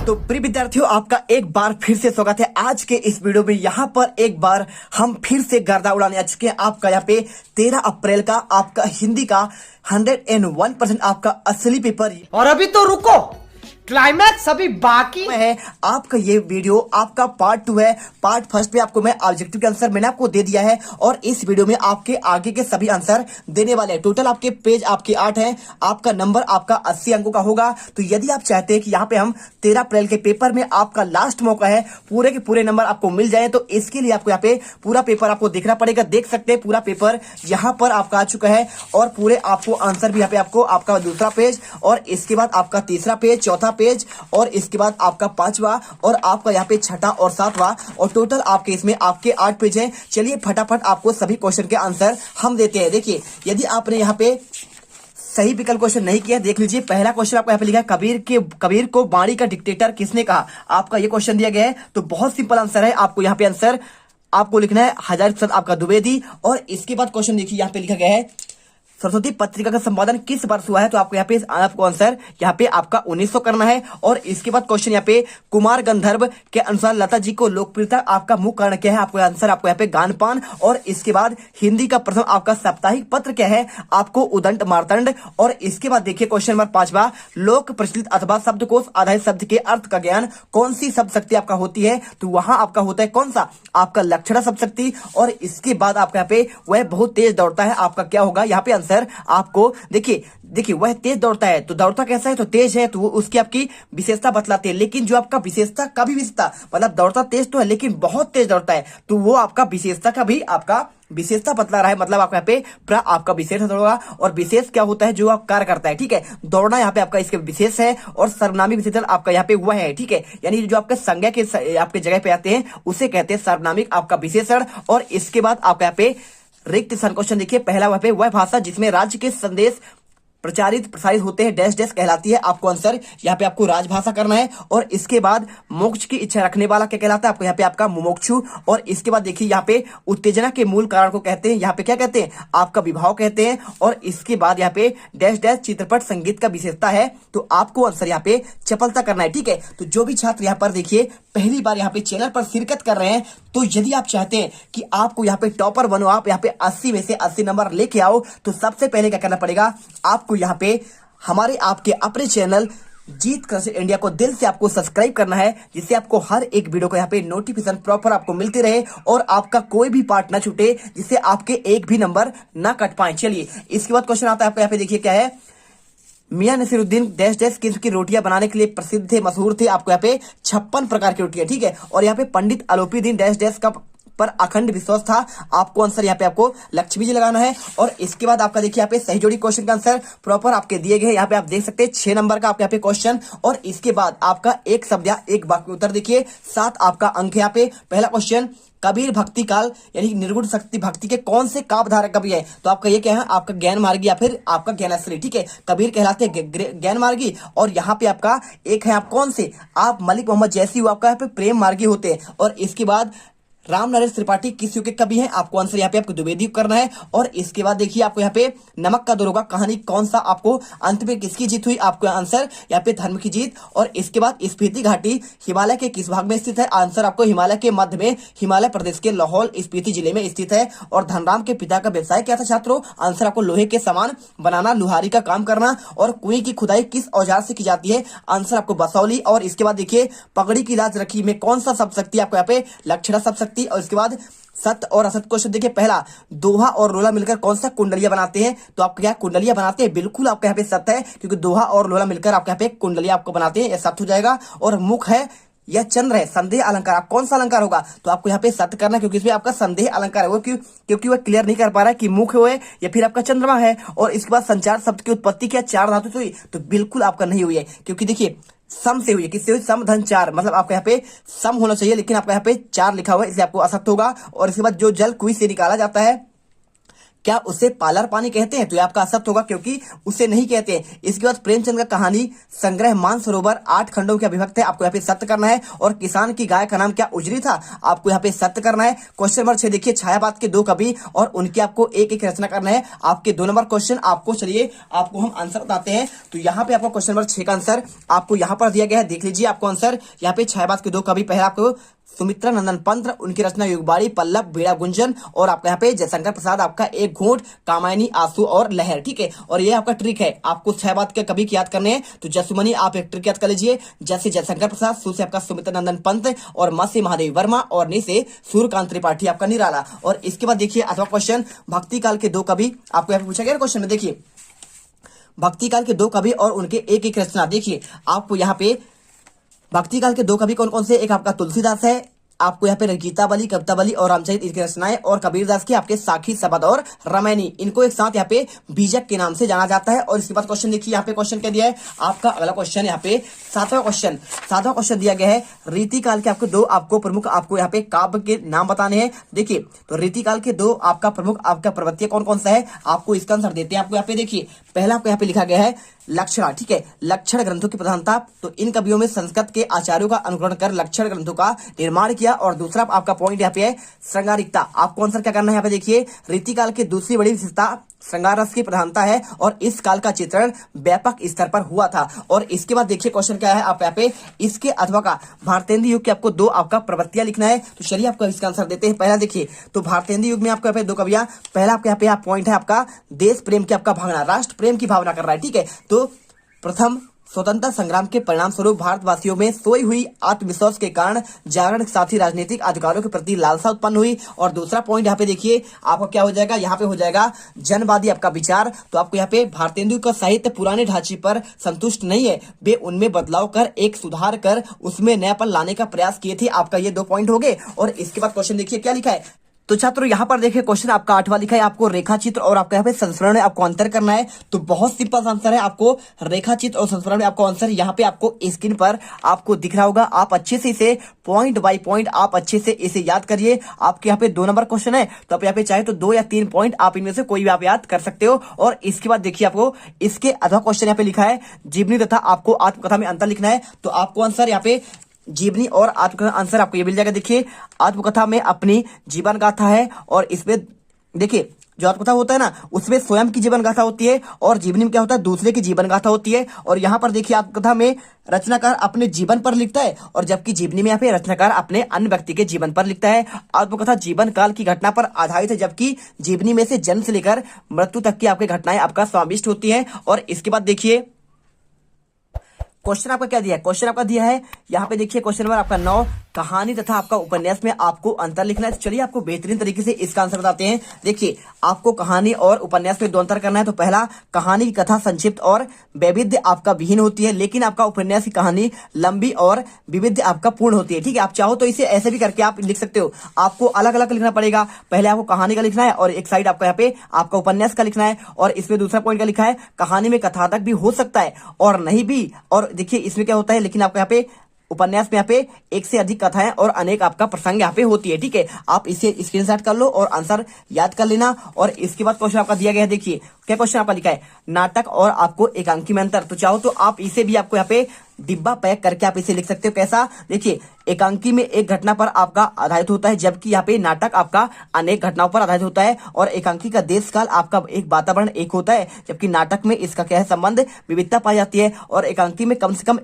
तो प्रिय विद्यार्थियों, आपका एक बार फिर से स्वागत है आज के इस वीडियो में। यहाँ पर एक बार हम फिर से गर्दा उड़ाने आ चुके हैं। आपका यहाँ पे 13 अप्रैल का आपका हिंदी का 101% आपका असली पेपर। और अभी तो रुको, क्लाइमैक्स अभी बाकी है। आपका ये वीडियो आपका पार्ट 2 है। पार्ट फर्स्ट पे आपको मैं ऑब्जेक्टिव के आंसर मैंने आपको दे दिया है और इस वीडियो में आपके आगे के सभी आंसर देने वाले हैं। टोटल आपके पेज आपके 8 हैं। आपका नंबर आपका 80 अंकों का होगा। तो यदि आप चाहते हैं कि यहाँ पे हम 13 अप्रैल के पेपर में आपका लास्ट मौका है, पूरे के पूरे नंबर आपको मिल जाए, तो इसके लिए आपको यहाँ पे पूरा पेपर आपको देखना पड़ेगा। देख सकते हैं पूरा पेपर यहाँ पर आपका आ चुका है और पूरे आपको आंसर भी यहाँ पे आपको आपका दूसरा पेज और इसके बाद आपका तीसरा पेज, चौथा पेज और इसके बाद आपका 5वां और आपका यहाँ पे 6ठा और 7वां और टोटल आपके इसमें आपके 8 पेज हैं। चलिए फटाफट आपको सभी क्वेश्चन के आंसर हम देते हैं। देखिए, यदि आपने यहाँ पे सही विकल्प क्वेश्चन नहीं किया, देख लीजिए। पहला क्वेश्चन आपको यहाँ पे लिखा है, कबीर को बाणी का डिक्टेटर किसने कहा। आपका ये क्वेश्चन दिया गया है। तो बहुत सिंपल आंसर है। आपको यहाँ पे आंसर आपको लिखना है हजारीप्रसाद आपका द्विवेदी। और इसके बाद क्वेश्चन देखिए, यहाँ पे लिखा गया है सरस्वती पत्रिका का संपादन किस वर्ष हुआ है। तो आपको यहाँ पे आपको आंसर यहाँ पे आपका 1900 करना है। और इसके बाद क्वेश्चन यहाँ पे कुमार गंधर्व के अनुसार लता जी को लोकप्रियता आपका मुख्य कारण क्या है। आपको आंसर आपको यहाँ पे गानपान। और इसके बाद हिंदी का प्रथम आपका साप्ताहिक पत्र क्या है, आपको उदंत मार्तंड। और इसके बाद देखिए क्वेश्चन नंबर 5वां, लोक प्रचलित अथवा शब्दकोश आधारित शब्द के अर्थ का ज्ञान कौन सी शब्द शक्ति आपका होती है। तो वहां आपका होता है कौन सा, आपका लक्षणा शब्द शक्ति। और इसके बाद आपका यहाँ पे वह बहुत तेज दौड़ता है, आपका क्या होगा यहाँ पे आंसर आपको। देखिए वह तेज दौड़ता है, तो दौड़ता कैसा है, तो तेज है, तो वो उसकी आपकी विशेषता बतलाते हैं। लेकिन जो आपका विशेषता का भी विशेषता, मतलब दौड़ता तेज तो है लेकिन बहुत तेज दौड़ता है, तो वो आपका विशेषता का भी आपका विशेषता बतला रहा है। मतलब आपका यहाँ पे आपका विशेष होगा। और विशेष क्या होता है, जो आप कार्य करता है। ठीक है, दौड़ना यहाँ पे आपका इसके विशेष है। और सर्वनामी विशेषण आपका यहाँ पे वह है। ठीक है, यानी जो आपके संज्ञा के आपके जगह पे आते हैं उसे कहते हैं सर्वनामिक आपका विशेषण। और इसके बाद आपका यहाँ पे रिक्त स्थान क्वेश्चन देखिए, पहला वह पे वह भाषा जिसमें राज्य के संदेश प्रसारित होते हैं डैश डैश कहलाती है। आपको आंसर यहाँ पे आपको राजभाषा करना है। और इसके बाद मोक्ष की इच्छा रखने वाला क्या कहलाता है, आपको यहाँ पे आपका मुमुक्षु। और इसके बाद देखिए यहाँ पे उत्तेजना के मूल कारण को कहते हैं, यहाँ पे क्या कहते हैं, आपका विभाव कहते हैं। और इसके बाद यहाँ पे डैश डैश चित्रपट संगीत का विशेषता है। तो आपको आंसर यहाँ पे चपलता करना है। ठीक है, तो जो भी छात्र यहाँ पर देखिए पहली बार यहाँ पे चैनल पर शिरकत कर रहे हैं, तो यदि आप चाहते हैं कि आपको यहाँ पे टॉपर बनो, आप यहाँ पे 80 में से 80 नंबर लेके आओ, तो सबसे पहले क्या करना पड़ेगा, आपको यहाँ पे हमारे आपके अपने चैनल जीत क्रश इंडिया को दिल से आपको सब्सक्राइब करना है, जिससे आपको हर एक वीडियो का यहाँ पे नोटिफिकेशन प्रॉपर आपको मिलते रहे और आपका कोई भी पार्ट ना छूटे, जिससे आपके एक भी नंबर ना कट पाए। चलिए, इसके बाद क्वेश्चन आता है आपको यहाँ पे देखिए क्या है, मियां नसीरुद्दीन डैश डैश किस्म की रोटियां बनाने के लिए प्रसिद्ध थे, मशहूर थे। आपको यहाँ पे 56 प्रकार की रोटियां। ठीक है, और यहाँ पे पंडित आलोपीदीन डैश डैश का पर अखंड विश्वास था। आपको आंसर यहाँ पे आपको लक्ष्मी जी लगाना है। और इसके बाद आपका देखिए यहाँ पे सही जोड़ी क्वेश्चन का आंसर प्रॉपर आपके दिए गए। यहाँ पे आप देख सकते हैं 6 नंबर का आपके यहाँ पे क्वेश्चन। और इसके बाद आपका एक शब्द या एक वाक्य उत्तर देखिए, 7 आपका अंक है यहाँ पे। पहला क्वेश्चन, कबीर भक्ति काल यानी निर्गुण शक्ति भक्ति के कौन से काव्यधारक कवि है। तो आपका ये क्या है, आपका ज्ञान मार्गी या फिर आपका ज्ञानाश्री। ठीक है, कबीर कहलाते हैं ज्ञान मार्गी। और यहाँ पे आपका एक है, आप कौन से, आप मलिक मोहम्मद जैसी हो, आपका यहाँ पे प्रेम मार्गी होते हैं। और इसके बाद राम नरेश त्रिपाठी किस युग के कवि हैं। आपको आंसर यहाँ पे आपको द्विवेदी करना है। और इसके बाद देखिए आपको यहाँ पे नमक का दरोगा कहानी कौन सा, आपको अंत में किसकी जीत हुई। आपको आंसर यहाँ पे धर्म की जीत। और इसके बाद स्पीति घाटी हिमालय के किस भाग में स्थित है। आंसर आपको हिमालय के मध्य में, हिमालय प्रदेश के लाहौल स्पीति जिले में स्थित है। और धनराम के पिता का व्यवसाय क्या था छात्रों, आंसर आपको लोहे के सामान बनाना, लुहारी का काम करना। और कुएं की खुदाई किस औजार से की जाती है, आंसर आपको बसौली। और इसके बाद देखिए पगड़ी की लाज रखी में कौन सा शब्द शक्ति, आपको यहाँ पे लक्षणा शब्द शक्ति। और इसके बाद सत्य और असत्य क्वेश्चन देखिए, पहला, दोहा और लोला मिलकर कौन सा कुंडलिया बनाते हैं। तो आप क्या कुंडलिया बनाते हैं, बिल्कुल आपके यहाँ पे सत्य है, क्योंकि दोहा और लोला मिलकर आपके यहाँ पे कुंडलिया आपको बनाते हैं, यह सत्य हो जाएगा। और मुख है या चंद्र है, संदेह अलंकार, आप कौन सा अलंकार होगा। तो आपको यहाँ पे सत्य करना, क्योंकि इसमें आपका संदेह अलंकार है। वो क्योंकि वह क्लियर नहीं कर पा रहा है कि मुख है या फिर आपका चंद्रमा है। और इसके बाद संचार शब्द की उत्पत्ति क्या 4 धातु से हुई, तो बिल्कुल आपका नहीं हुई है, क्योंकि देखिए सम से हुई है। किससे हुई, सम धन 4, मतलब आपको यहाँ पे सम होना चाहिए, लेकिन आपका यहाँ पे 4 लिखा हुआ है, इसलिए आपको असत्य होगा। और इसके बाद जो जल कुएं से निकाला जाता है क्या उसे पालर पानी कहते हैं? तो ये आपका असत्य होगा, क्योंकि उसे नहीं कहते हैं। इसके बाद प्रेमचंद का कहानी संग्रह मानसरोवर 8 खंडों के अभिभक्त है, आपको यहाँ पे सत्य करना है। और किसान की गाय का नाम क्या उजरी था? आपको यहाँ पे सत्य करना है। क्वेश्चन नंबर 6 देखिए, छायावाद के 2 कवि और उनकी आपको एक एक रचना करना है। आपके 2 नंबर क्वेश्चन आपको, चलिए आपको हम आंसर बताते हैं। तो यहाँ पे आपको क्वेश्चन नंबर 6 का आंसर आपको यहाँ पर दिया गया है, देख लीजिए आपको आंसर। यहाँ पे छायावाद के 2 कवि, पहले आपको सुमित्रा नंदन पंत, उनकी रचना युगबाड़ी, पल्लव, बीड़ा गुंजन, और आपका यहाँ पे जयशंकर प्रसाद, आपका एक घूंट, कामायनी, आंसू और लहर। ठीक है, और ये आपका ट्रिक है, आपको 6 बात के कवि की याद करने हैं। तो जसुमनी आप एक ट्रिक याद कर लीजिए, जैसे जयशंकर प्रसाद, सु से आपका सुमित्रा नंदन पंत, और म से महादेव वर्मा, और नि से सूर्यकांत त्रिपाठी आपका निराला। और इसके बाद देखिए अथवा क्वेश्चन, भक्ति काल के 2 कवि, आपको यहाँ पे पूछा गया क्वेश्चन में। देखिए भक्ति काल के 2 कवि और उनके एक एक रचना, देखिए आपको यहाँ पे भक्ति काल के 2 कवि कौन कौन से, एक आपका तुलसीदास है, आपको यहाँ पे गीतावली, कवितावली और रामचरित इनकी रचनाएं, और कबीरदास की आपके साखी, शबद और रामायणी, इनको एक साथ यहाँ पे बीजक के नाम से जाना जाता है। और इसके बाद क्वेश्चन देखिए, यहाँ पे क्वेश्चन क्या दिया है आपका, अगला क्वेश्चन यहाँ पे 7वां क्वेश्चन दिया गया है, रीति काल के आपको 2 आपको प्रमुख आपको यहाँ पे काव्य के नाम बताने हैं। देखिए तो रीति काल के 2 आपका प्रमुख आपका प्रवृत्ति कौन कौन सा है, आपको इसका आंसर देते हैं। आपको यहाँ पे देखिए पहला आपको यहाँ पे लिखा गया है लक्षण, ठीक है, लक्षण ग्रंथों की प्रधानता। तो इन कवियों में संस्कृत के आचार्यों का अनुकरण कर लक्षण ग्रंथों का निर्माण किया। और दूसरा आपका पॉइंट यहाँ पे है श्रृंगारिकता। आपको आंसर क्या करना है, यहाँ पे देखिए रीतिकाल की दूसरी बड़ी विशेषता श्रृंगार रस की प्रधानता है, और इस काल का चित्रण व्यापक स्तर पर हुआ था। और इसके बाद देखिए क्वेश्चन क्या है, आप यहाँ पे इसके अथवा का भारतेंद्र युग के आपको 2 आपका प्रवृत्तियां लिखना है। तो चलिए आपको इसका आंसर देते हैं। पहला देखिए, तो भारतेंद्र युग में आपको यहाँ पे 2 कवियां, पहला आपके यहाँ पे पॉइंट है आपका देश प्रेम की आपका भावना, राष्ट्र प्रेम की भावना कर रहा है। ठीक है, तो प्रथम स्वतंत्रता संग्राम के परिणाम स्वरूप भारतवासियों में सोई हुई आत्मविश्वास के कारण जागरण के साथ ही राजनीतिक अधिकारों के प्रति लालसा उत्पन्न हुई। और दूसरा पॉइंट यहाँ पे देखिए आपको क्या हो जाएगा, यहाँ पे हो जाएगा जनवादी आपका विचार। तो आपको यहाँ पे भारतेंदु का साहित्य पुराने ढांचे पर संतुष्ट नहीं है, वे उनमें बदलाव कर एक सुधार कर उसमें नयापन लाने का प्रयास किए थे। आपका ये 2 पॉइंट हो गए। और इसके बाद क्वेश्चन देखिए क्या लिखा है। तो छात्रों यहाँ पर देखिए क्वेश्चन आपका 8वां लिखा है, आपको रेखा चित्र और आपका यहाँ पे संस्मरण में आपको अंतर करना है। तो बहुत सिंपल आंसर है, आपको रेखा चित्र और संस्मरण में आपको आंसर यहाँ पे आपको स्क्रीन पर आपको दिख रहा होगा। आप अच्छे से इसे पॉइंट बाय पॉइंट आप अच्छे से इसे याद करिए। आपके यहाँ पे 2 नंबर क्वेश्चन है, तो आप यहाँ पे चाहे तो 2 या 3 पॉइंट आप इनमें से कोई भी आप याद कर सकते हो। और इसके बाद देखिए आपको इसके अथवा क्वेश्चन यहाँ पे लिखा है जीवनी तथा आपको आत्मकथा में अंतर लिखना है। तो आपको आंसर यहाँ पे जीवनी और आत्मकथा आंसर आपको ये मिल जाएगा। देखिए आत्मकथा में अपनी जीवन गाथा है, और इसमें देखिए जो आत्मकथा होता है ना उसमें स्वयं की जीवन गाथा होती है, और जीवनी में क्या होता है दूसरे की जीवन गाथा होती है। और यहाँ पर देखिए आत्मकथा में रचनाकार अपने जीवन पर लिखता है, और जबकि जीवनी में यहाँ पे रचनाकार अपने अन्य व्यक्ति के जीवन पर लिखता है। आत्मकथा जीवन काल की घटना पर आधारित है, जबकि जीवनी में से जन्म से लेकर मृत्यु तक की आपकी घटनाएं आपका समाविष्ट होती है। और इसके बाद देखिए क्वेश्चन आपका क्या दिया है, क्वेश्चन आपका दिया है यहाँ पे देखिए क्वेश्चन नंबर आपका 9, कहानी तथा आपका उपन्यास में आपको अंतर लिखना है। तो चलिए आपको बेहतरीन तरीके से इसका आंसर बताते हैं। देखिए आपको कहानी और उपन्यास में 2 अंतर करना है। तो पहला, कहानी की कथा संक्षिप्त और वैविध्य आपका विहीन होती है, लेकिन आपका उपन्यास की कहानी लंबी और विविध आपका पूर्ण होती है। ठीक है, आप चाहो तो इसे ऐसे भी करके आप लिख सकते हो। आपको अलग अलग लिखना पड़ेगा, पहले आपको कहानी का लिखना है और एक साइड आपको यहाँ पे आपका उपन्यास का लिखना है। और इसमें दूसरा पॉइंट का लिखा है कहानी में कथातक भी हो सकता है और नहीं भी। और देखिए इसमें क्या होता है, लेकिन आपको यहाँ पे उपन्यास में यहाँ पे एक से अधिक कथाएं और अनेक आपका प्रसंग यहाँ पे होती है। ठीक है, आप इसे स्क्रीनशॉट कर लो और आंसर याद कर लेना। और इसके बाद क्वेश्चन आपका दिया गया है, देखिए क्या क्वेश्चन आपका लिखा है, नाटक और आपको एकांकी में अंतर। तो चाहो तो आप इसे भी आपको यहाँ पे डिब्बा पैक करके आप इसे लिख सकते हो। कैसा, देखिए एकांकी में एक घटना पर आपका आधारित होता है, जबकि यहाँ पे नाटक आपका अनेक घटनाओं पर आधारित होता है। और एकांकी का देश काल आपका एक वातावरण एक होता है, जबकि नाटक में इसका क्या है संबंध, विविधता पाई जाती है। और एकांकी में कम से कम,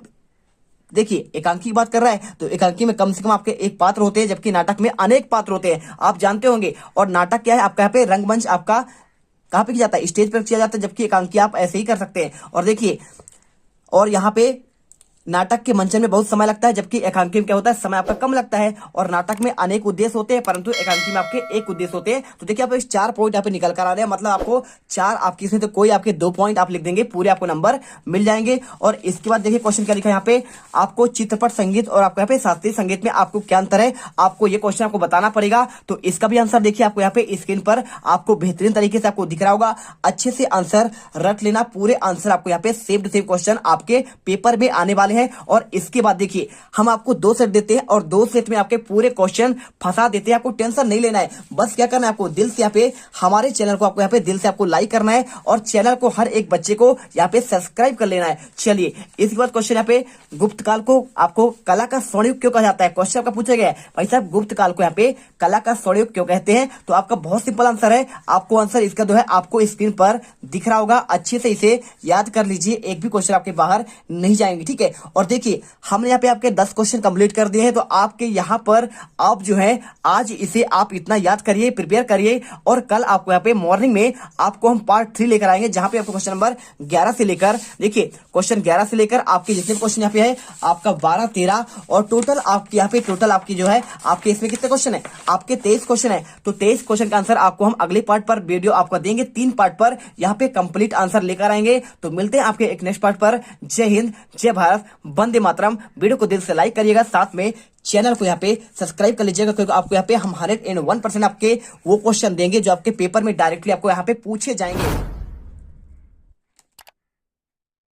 देखिए एकांकी की बात कर रहा है तो एकांकी में कम से कम आपके एक पात्र होते हैं, जबकि नाटक में अनेक पात्र होते हैं, आप जानते होंगे। और नाटक क्या है आपका यहाँ पे रंगमंच आपका कहाँ पे किया जाता है, स्टेज पर किया जाता है, जबकि एकांकी आप ऐसे ही कर सकते हैं। और देखिए और यहाँ पे नाटक के मंचन में बहुत समय लगता है, जबकि एकांकी में क्या होता है समय आपका कम लगता है। और नाटक में अनेक उद्देश्य होते हैं, परंतु एकांकी में आपके एक उद्देश्य होते हैं। तो देखिए आप इस 4 पॉइंट यहाँ पे निकल कर आ रहे हैं, मतलब आपको 4 आपकी इसमें तो कोई आपके 2 पॉइंट आप लिख देंगे, पूरे आपको नंबर मिल जाएंगे। और इसके बाद देखिए क्वेश्चन क्या लिखा है यहाँ पे, आपको चित्रपट संगीत और आपको यहाँ पे शास्त्रीय संगीत में आपको क्या अंतर है, आपको ये क्वेश्चन आपको बताना पड़ेगा। तो इसका भी आंसर देखिए आपको यहाँ पे स्क्रीन पर आपको बेहतरीन तरीके से आपको दिख रहा होगा, अच्छे से आंसर रख लेना। पूरे आंसर आपको यहाँ पे सेम टू सेम क्वेश्चन आपके पेपर में आने वाले वाले हैं। और इसके बाद देखिए हम आपको 2 सेट देते हैं और 2 सेट में आपके पूरे क्वेश्चन फंसा देते हैं। आपको टेंशन नहीं लेना है, बस क्या करना है आपको दिल से यहाँ पे हमारे चैनल को आपको यहाँ पे दिल से आपको लाइक करना है और चैनल को हर एक बच्चे को यहाँ पे सब्सक्राइब कर लेना है। चलिए इसके बाद क्वेश्चन यहाँ पे गुप्त काल को आपको कला का स्वर्णयुग क्यों कहा जाता है, क्वेश्चन आपका पूछा गया है भाई साहब गुप्त काल को यहाँ पे कला का स्वर्णयुग क्यों कहते हैं। तो आपका बहुत सिंपल आंसर है, आपको आंसर इसका जो है आपको स्क्रीन पर दिख रहा होगा, अच्छे से इसे याद कर लीजिए, एक भी क्वेश्चन आपके बाहर नहीं जाएंगे, ठीक है। और देखिए हमने यहाँ पे आपके 10 क्वेश्चन कंप्लीट कर दिए हैं, तो आपके यहाँ पर आप जो है आज इसे आप इतना याद करिए, प्रिपेयर करिए और कल आपको यहाँ पे मॉर्निंग में आपको हम पार्ट 3 लेकर आएंगे, जहां पे आपको क्वेश्चन नंबर 11 से लेकर देखिए क्वेश्चन 11 से लेकर आपके जितने क्वेश्चन यहाँ पे है आपका 12, 13 और टोटल आपके यहाँ पे टोटल आपकी जो है आपके इसमें कितने क्वेश्चन है, आपके 23 क्वेश्चन है। तो 23 क्वेश्चन का आंसर आपको हम अगले पार्ट पर वीडियो आपको देंगे, 3 पार्ट पर यहाँ पे कंप्लीट आंसर लेकर आएंगे। तो मिलते हैं आपके एक नेक्स्ट पार्ट पर। जय हिंद, जय भारत, वंदे मातरम। वीडियो को दिल से लाइक करिएगा, साथ में चैनल को यहाँ पे सब्सक्राइब कर लीजिएगा, क्योंकि आपको यहाँ पे हम 101% आपके वो क्वेश्चन देंगे जो आपके पेपर में डायरेक्टली आपको यहाँ पे पूछे जाएंगे।